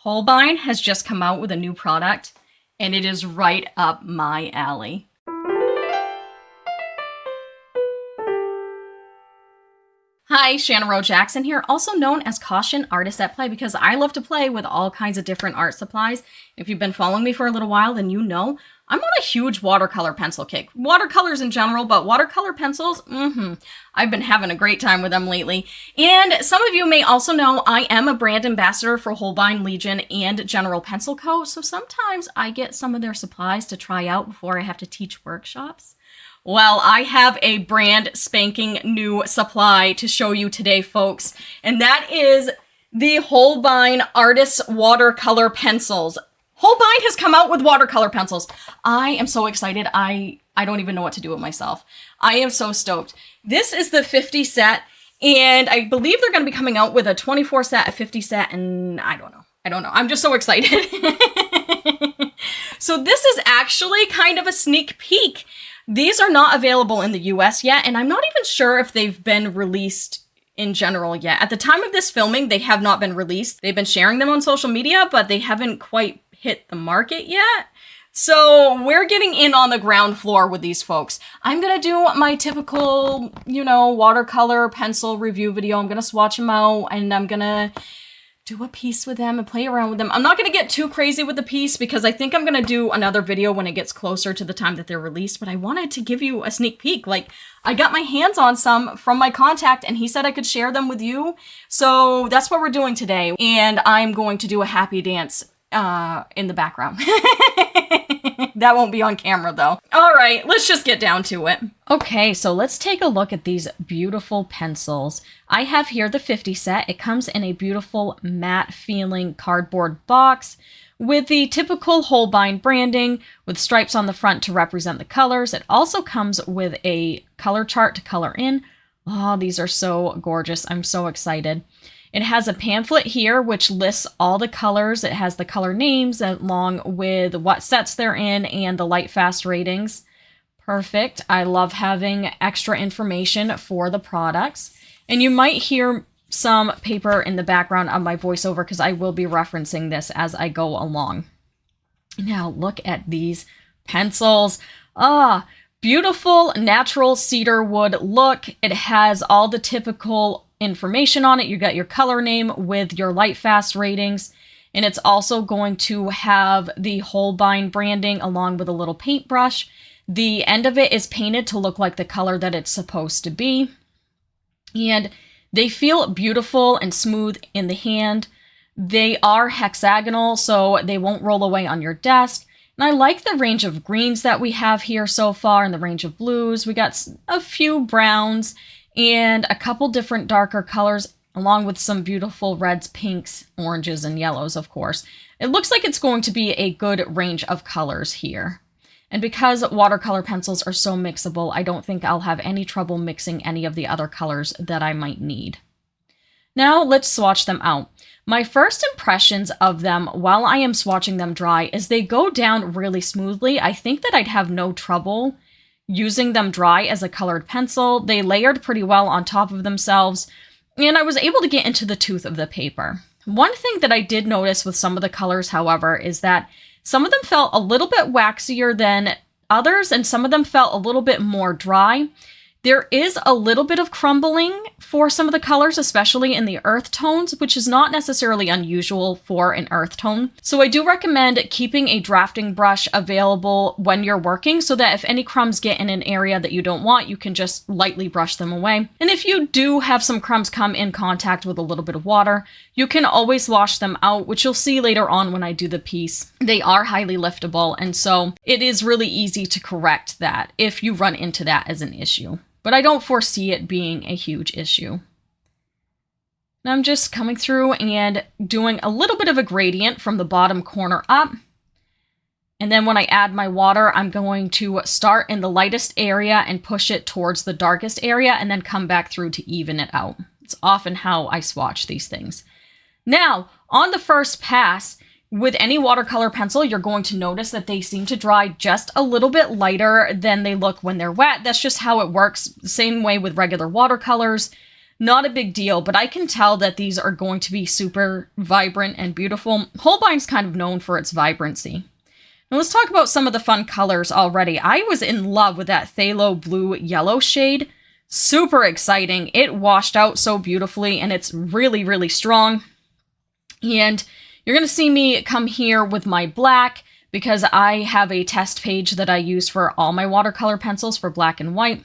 Holbein has just come out with a new product, and it is right up my alley. Hi, Shannon Rowe Jackson here, also known as Caution Artist at Play, because I love to play with all kinds of different art supplies. If you've been following me for a little while, then you know I'm on a huge watercolor pencil kick. Watercolors in general, but watercolor pencils, I've been having a great time with them lately. And some of you may also know I am a brand ambassador for Holbein, Legion, and General Pencil Co. So sometimes I get some of their supplies to try out before I have to teach workshops. Well, I have a brand spanking new supply to show you today, folks, and that is the Holbein Artist Watercolor Pencils. Holbein has come out with watercolor pencils. I am so excited. I don't even know what to do with myself. I am so stoked. This is the 50 set, and I believe they're going to be coming out with a 24 set, a 50 set, and I don't know. I'm just so excited. So this is actually kind of a sneak peek. These are not available in the US yet, and I'm not even sure if they've been released in general yet. At the time of this filming, they have not been released. They've been sharing them on social media, but they haven't quite hit the market yet. So we're getting in on the ground floor with these folks. I'm going to do my typical, watercolor pencil review video. I'm going to swatch them out, and I'm going to do a piece with them and play around with them. I'm not going to get too crazy with the piece because I think I'm going to do another video when it gets closer to the time that they're released, but I wanted to give you a sneak peek. Like, I got my hands on some from my contact and he said I could share them with you. So that's what we're doing today. And I'm going to do a happy dance in the background. That won't be on camera though. All right, let's just get down to it. Okay, so let's take a look at these beautiful pencils. I have here the 50 set. It comes in a beautiful matte feeling cardboard box with the typical Holbein branding with stripes on the front to represent the colors. It also comes with a color chart to color in. Oh, these are so gorgeous. I'm so excited. It has a pamphlet here which lists all the colors. It has the color names along with what sets they're in and the Lightfast ratings. Perfect. I love having extra information for the products. And you might hear some paper in the background of my voiceover because I will be referencing this as I go along. Now look at these pencils. Beautiful natural cedar wood look. It has all the typical information on it. You got your color name with your Lightfast ratings, and it's also going to have the Holbein branding along with a little paintbrush. The end of it is painted to look like the color that it's supposed to be, and they feel beautiful and smooth in the hand. They are hexagonal, so they won't roll away on your desk. And I like the range of greens that we have here so far and the range of blues. We got a few browns and a couple different darker colors, along with some beautiful reds, pinks, oranges, and yellows, of course. It looks like it's going to be a good range of colors here. And because watercolor pencils are so mixable, I don't think I'll have any trouble mixing any of the other colors that I might need. Now let's swatch them out. My first impressions of them while I am swatching them dry is they go down really smoothly. I think that I'd have no trouble using them dry as a colored pencil. They layered pretty well on top of themselves, and I was able to get into the tooth of the paper. One thing that I did notice with some of the colors, however, is that some of them felt a little bit waxier than others, and some of them felt a little bit more dry. There is a little bit of crumbling for some of the colors, especially in the earth tones, which is not necessarily unusual for an earth tone. So I do recommend keeping a drafting brush available when you're working so that if any crumbs get in an area that you don't want, you can just lightly brush them away. And if you do have some crumbs come in contact with a little bit of water, you can always wash them out, which you'll see later on when I do the piece. They are highly liftable, and so it is really easy to correct that if you run into that as an issue. But I don't foresee it being a huge issue. Now I'm just coming through and doing a little bit of a gradient from the bottom corner up. And then when I add my water, I'm going to start in the lightest area and push it towards the darkest area and then come back through to even it out. It's often how I swatch these things. Now, on the first pass, with any watercolor pencil, you're going to notice that they seem to dry just a little bit lighter than they look when they're wet. That's just how it works. Same way with regular watercolors. not a big deal, but I can tell that these are going to be super vibrant and beautiful. Holbein's kind of known for its vibrancy. Now let's talk about some of the fun colors already. I was in love with that phthalo blue yellow shade. Super exciting. It washed out so beautifully, and it's really, really strong. And you're going to see me come here with my black because I have a test page that I use for all my watercolor pencils for black and white.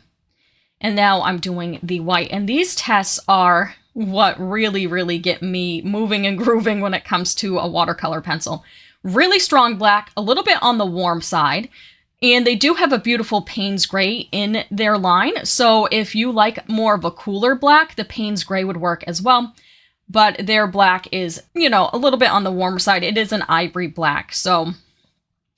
And now I'm doing the white. And these tests are what really, really get me moving and grooving when it comes to a watercolor pencil. Really strong black, a little bit on the warm side. And they do have a beautiful Payne's Gray in their line. So if you like more of a cooler black, the Payne's Gray would work as well. But their black is, you know, a little bit on the warmer side. It is an ivory black. So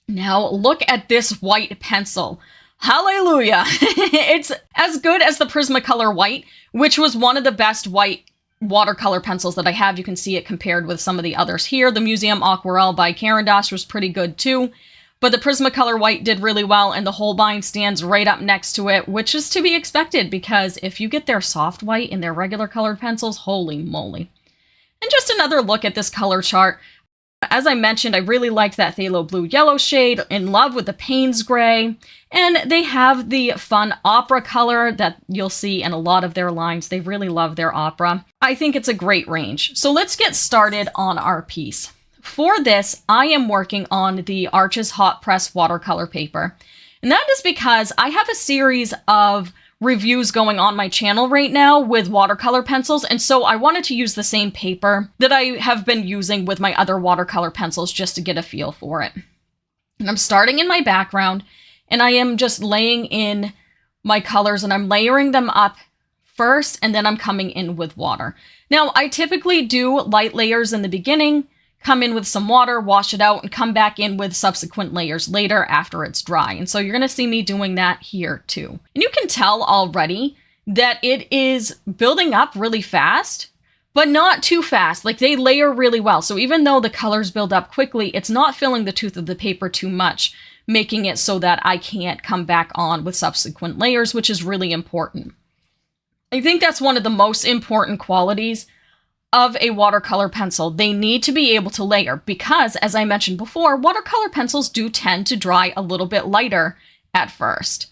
now look at this white pencil. Hallelujah. It's as good as the Prismacolor white, which was one of the best white watercolor pencils that I have. You can see it compared with some of the others here. The Museum Aquarelle by Caran d'Ache was pretty good too. But the Prismacolor white did really well, and the Holbein stands right up next to it, which is to be expected because if you get their soft white in their regular colored pencils, holy moly. And just another look at this color chart. As I mentioned, I really liked that phthalo blue yellow shade, in love with the Payne's Gray, and they have the fun opera color that you'll see in a lot of their lines. They really love their opera. I think it's a great range. So let's get started on our piece. For this, I am working on the Arches Hot Press watercolor paper, and that is because I have a series of reviews going on my channel right now with watercolor pencils, and so I wanted to use the same paper that I have been using with my other watercolor pencils just to get a feel for it. And I'm starting in my background, and I am just laying in my colors, and I'm layering them up first, and then I'm coming in with water. Now, I typically do light layers in the beginning, come in with some water, wash it out, and come back in with subsequent layers later after it's dry. And so you're going to see me doing that here too. And you can tell already that it is building up really fast, but not too fast. Like, they layer really well. So even though the colors build up quickly, it's not filling the tooth of the paper too much, making it so that I can't come back on with subsequent layers, which is really important. I think that's one of the most important qualities of a watercolor pencil. They need to be able to layer because, as I mentioned before, watercolor pencils do tend to dry a little bit lighter at first.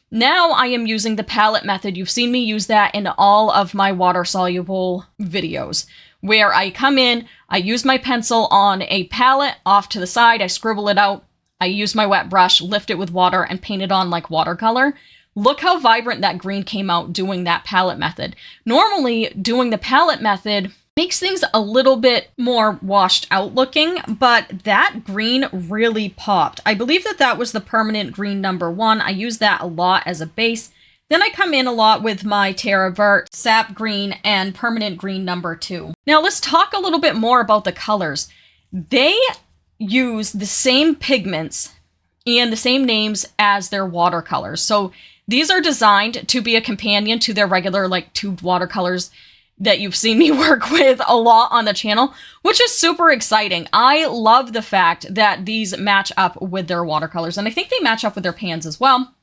Now I am using the palette method. You've seen me use that in all of my water-soluble videos, where I come in, I use my pencil on a palette off to the side, I scribble it out, I use my wet brush, lift it with water, and paint it on like watercolor. Look how vibrant that green came out doing that palette method. Normally, doing the palette method makes things a little bit more washed out looking, but that green really popped. I believe that that was the permanent green #1. I use that a lot as a base. Then I come in a lot with my Terra Vert, Sap Green, and permanent green #2. Now let's talk a little bit more about the colors. They use the same pigments and the same names as their watercolors. So these are designed to be a companion to their regular like tubed watercolors that you've seen me work with a lot on the channel, which is super exciting. I love the fact that these match up with their watercolors, and I think they match up with their pans as well.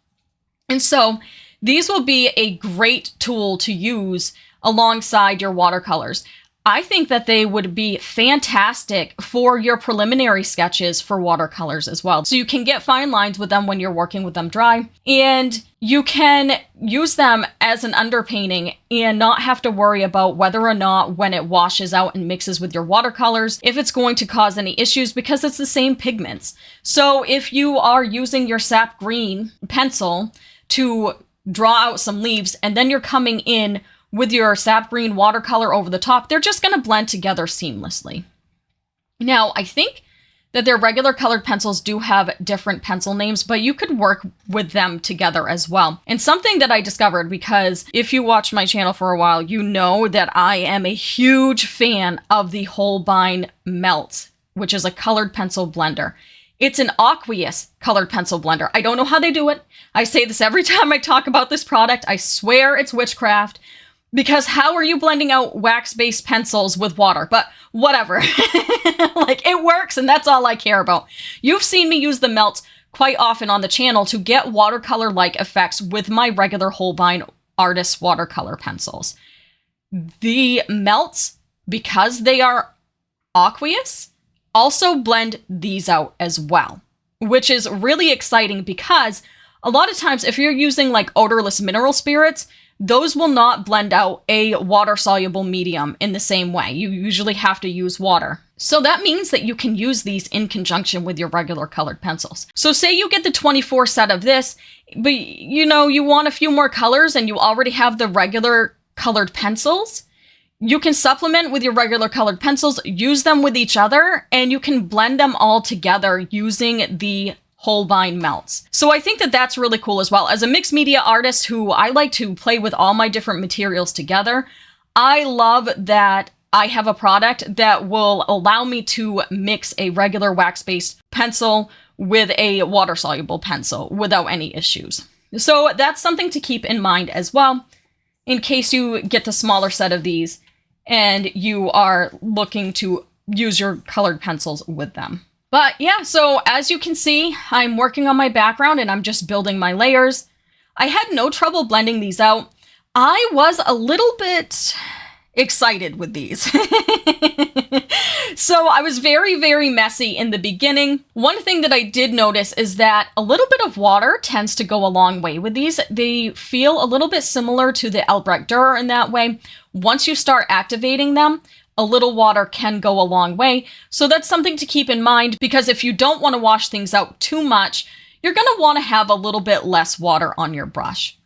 And so these will be a great tool to use alongside your watercolors. I think that they would be fantastic for your preliminary sketches for watercolors as well. So you can get fine lines with them when you're working with them dry, and you can use them as an underpainting and not have to worry about whether or not when it washes out and mixes with your watercolors, if it's going to cause any issues because it's the same pigments. So if you are using your sap green pencil to draw out some leaves and then you're coming in with your sap green watercolor over the top, they're just going to blend together seamlessly. Now, I think that their regular colored pencils do have different pencil names, but you could work with them together as well. And something that I discovered, because if you watch my channel for a while, you know that I am a huge fan of the Holbein Meltz, which is a colored pencil blender. It's an aqueous colored pencil blender. I don't know how they do it. I say this every time I talk about this product. I swear it's witchcraft. Because how are you blending out wax-based pencils with water? But whatever. Like, it works, and that's all I care about. You've seen me use the Meltz quite often on the channel to get watercolor-like effects with my regular Holbein Artist watercolor pencils. The Meltz, because they are aqueous, also blend these out as well, which is really exciting because a lot of times if you're using like odorless mineral spirits, those will not blend out a water-soluble medium in the same way. You usually have to use water. So that means that you can use these in conjunction with your regular colored pencils. So say you get the 24 set of this, but you know, you want a few more colors and you already have the regular colored pencils. You can supplement with your regular colored pencils, use them with each other, and you can blend them all together using the Holbein Meltz. So I think that that's really cool as well. As a mixed media artist who I like to play with all my different materials together, I love that I have a product that will allow me to mix a regular wax-based pencil with a water-soluble pencil without any issues. So that's something to keep in mind as well, in case you get the smaller set of these and you are looking to use your colored pencils with them. But yeah, so as you can see, I'm working on my background and I'm just building my layers. I had no trouble blending these out. I was a little bit excited with these. So I was very, very messy in the beginning. One thing that I did notice is that a little bit of water tends to go a long way with these. They feel a little bit similar to the Albrecht Dürer in that way. Once you start activating them, a little water can go a long way. So that's something to keep in mind, because if you don't want to wash things out too much, you're going to want to have a little bit less water on your brush.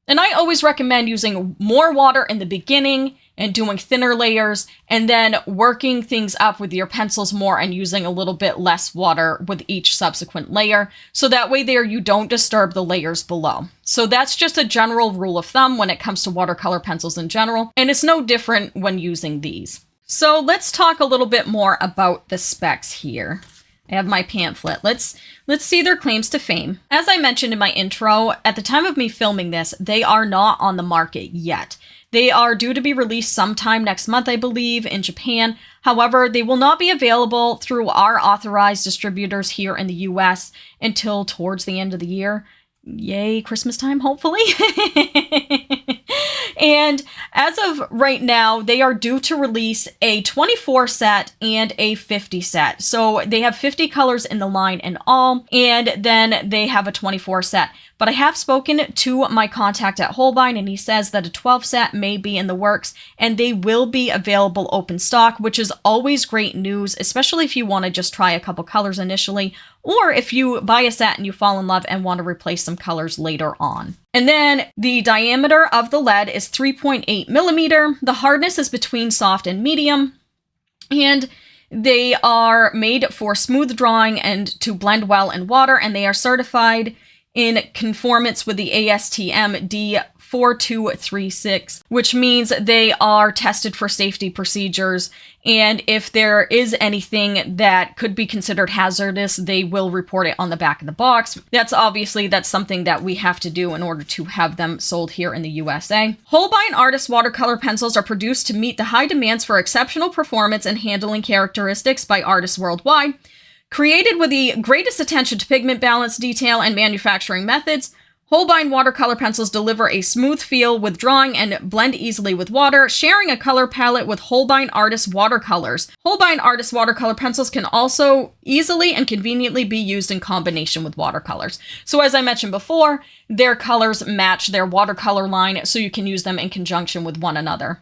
And I always recommend using more water in the beginning and doing thinner layers, and then working things up with your pencils more and using a little bit less water with each subsequent layer. So that way there you don't disturb the layers below. So that's just a general rule of thumb when it comes to watercolor pencils in general, and it's no different when using these. So let's talk a little bit more about the specs here. I have my pamphlet. Let's see their claims to fame. As I mentioned in my intro, at the time of me filming this, they are not on the market yet. They are due to be released sometime next month, I believe, in Japan. However, they will not be available through our authorized distributors here in the US until towards the end of the year. Yay, Christmas time, hopefully. And as of right now, they are due to release a 24 set and a 50 set. So they have 50 colors in the line in all, and then they have a 24 set. But I have spoken to my contact at Holbein, and he says that a 12 set may be in the works, and they will be available open stock, which is always great news, especially if you want to just try a couple colors initially, or if you buy a set and you fall in love and want to replace some colors later on. And then the diameter of the lead is 3.8 millimeter. The hardness is between soft and medium, and they are made for smooth drawing and to blend well in water, and they are certified in conformance with the ASTM D4236, which means they are tested for safety procedures. And if there is anything that could be considered hazardous, they will report it on the back of the box. That's something that we have to do in order to have them sold here in the USA. Holbein Artist watercolor pencils are produced to meet the high demands for exceptional performance and handling characteristics by artists worldwide. Created with the greatest attention to pigment balance, detail, and manufacturing methods, Holbein watercolor pencils deliver a smooth feel with drawing and blend easily with water, sharing a color palette with Holbein Artist watercolors. Holbein Artist watercolor pencils can also easily and conveniently be used in combination with watercolors. So as I mentioned before, their colors match their watercolor line, so you can use them in conjunction with one another,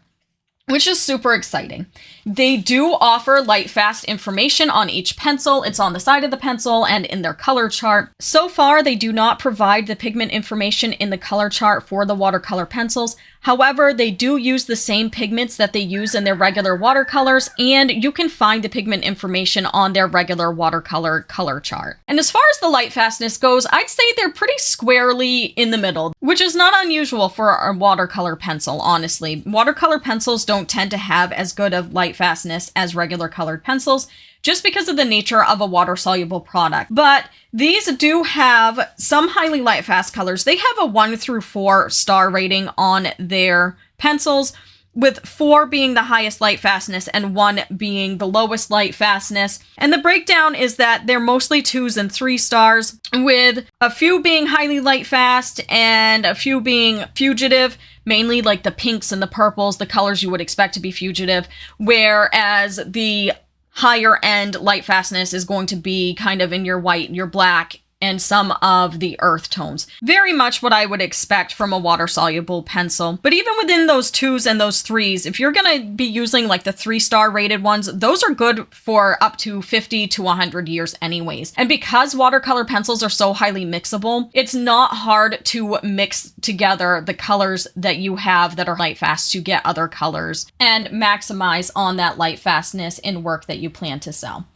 which is super exciting. They do offer Lightfast information on each pencil. It's on the side of the pencil and in their color chart. So far, they do not provide the pigment information in the color chart for the watercolor pencils. However, they do use the same pigments that they use in their regular watercolors, and you can find the pigment information on their regular watercolor color chart. And as far as the Lightfastness goes, I'd say they're pretty squarely in the middle, which is not unusual for a watercolor pencil, honestly. Watercolor pencils don't tend to have as good of Lightfastness as regular colored pencils, just because of the nature of a water-soluble product. But these do have some highly light fast colors. They have a 1 through 4 star rating on their pencils, with 4 being the highest light fastness and 1 being the lowest light fastness. And the breakdown is that they're mostly 2s and 3 stars, with a few being highly light fast and a few being fugitive, mainly like the pinks and the purples, the colors you would expect to be fugitive, whereas the higher end light fastness is going to be kind of in your white, your black, and some of the earth tones. Very much what I would expect from a water-soluble pencil. But even within those 2s and those 3s, if you're gonna be using like the 3-star rated ones, those are good for up to 50 to 100 years anyways. And because watercolor pencils are so highly mixable, it's not hard to mix together the colors that you have that are light fast to get other colors and maximize on that light fastness in work that you plan to sell.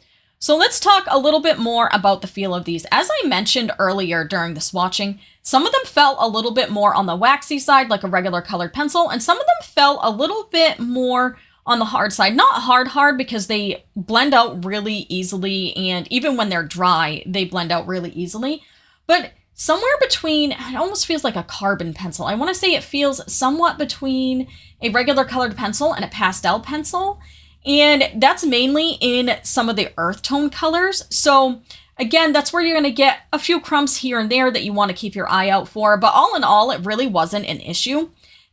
So let's talk a little bit more about the feel of these. As I mentioned earlier during the swatching, some of them felt a little bit more on the waxy side, like a regular colored pencil, and some of them felt a little bit more on the hard side. Not hard because they blend out really easily, and even when they're dry, they blend out really easily. But somewhere between, it almost feels like a carbon pencil. I want to say it feels somewhat between a regular colored pencil and a pastel pencil. And that's mainly in some of the earth tone colors. So again, that's where you're going to get a few crumbs here and there that you want to keep your eye out for. But all in all, it really wasn't an issue.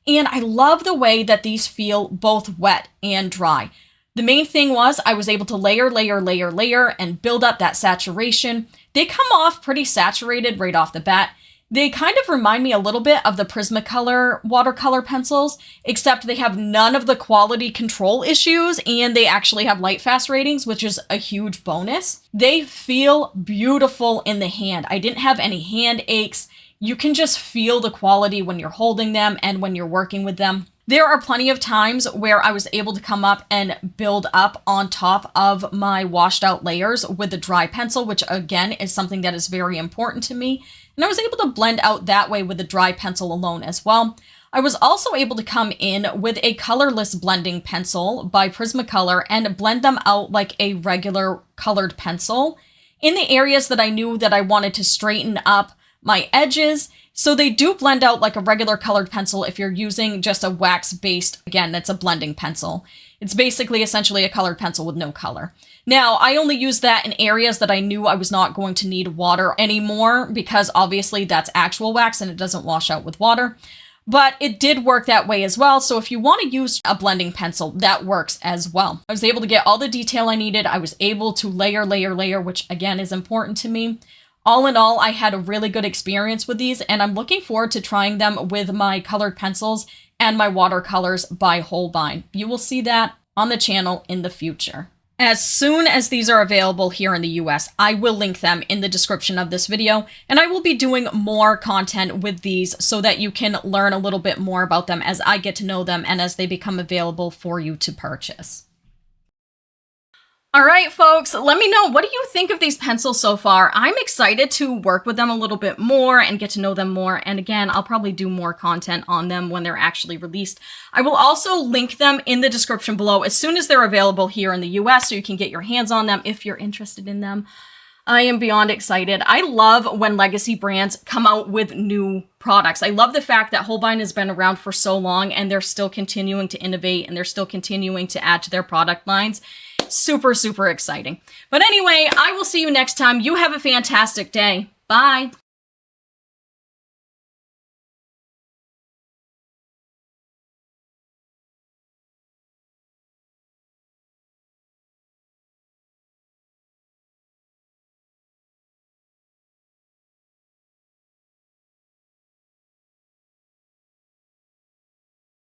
And I love the way that these feel both wet and dry. The main thing was I was able to layer, and build up that saturation. They come off pretty saturated right off the bat. They kind of remind me a little bit of the Prismacolor watercolor pencils, except they have none of the quality control issues, and they actually have light fast ratings, which is a huge bonus. They feel beautiful in the hand. I didn't have any hand aches. You can just feel the quality when you're holding them and when you're working with them. There are plenty of times where I was able to come up and build up on top of my washed out layers with a dry pencil, which again is something that is very important to me. And I was able to blend out that way with a dry pencil alone as well. I was also able to come in with a colorless blending pencil by Prismacolor and blend them out like a regular colored pencil in the areas that I knew that I wanted to straighten up my edges. So they do blend out like a regular colored pencil if you're using just a wax-based, again, that's a blending pencil. It's basically essentially a colored pencil with no color. Now, I only use that in areas that I knew I was not going to need water anymore because obviously that's actual wax and it doesn't wash out with water. But it did work that way as well. So if you want to use a blending pencil, that works as well. I was able to get all the detail I needed. I was able to layer, which again is important to me. All in all, I had a really good experience with these, and I'm looking forward to trying them with my colored pencils and my watercolors by Holbein. You will see that on the channel in the future. As soon as these are available here in the US, I will link them in the description of this video, and I will be doing more content with these so that you can learn a little bit more about them as I get to know them and as they become available for you to purchase. All right, folks, let me know, what do you think of these pencils so far? I'm excited to work with them a little bit more and get to know them more. And again, I'll probably do more content on them when they're actually released. I will also link them in the description below as soon as they're available here in the US so you can get your hands on them if you're interested in them. I am beyond excited. I love when legacy brands come out with new products. I love the fact that Holbein has been around for so long and they're still continuing to innovate and they're still continuing to add to their product lines. Super, super exciting. But anyway, I will see you next time. You have a fantastic day. Bye.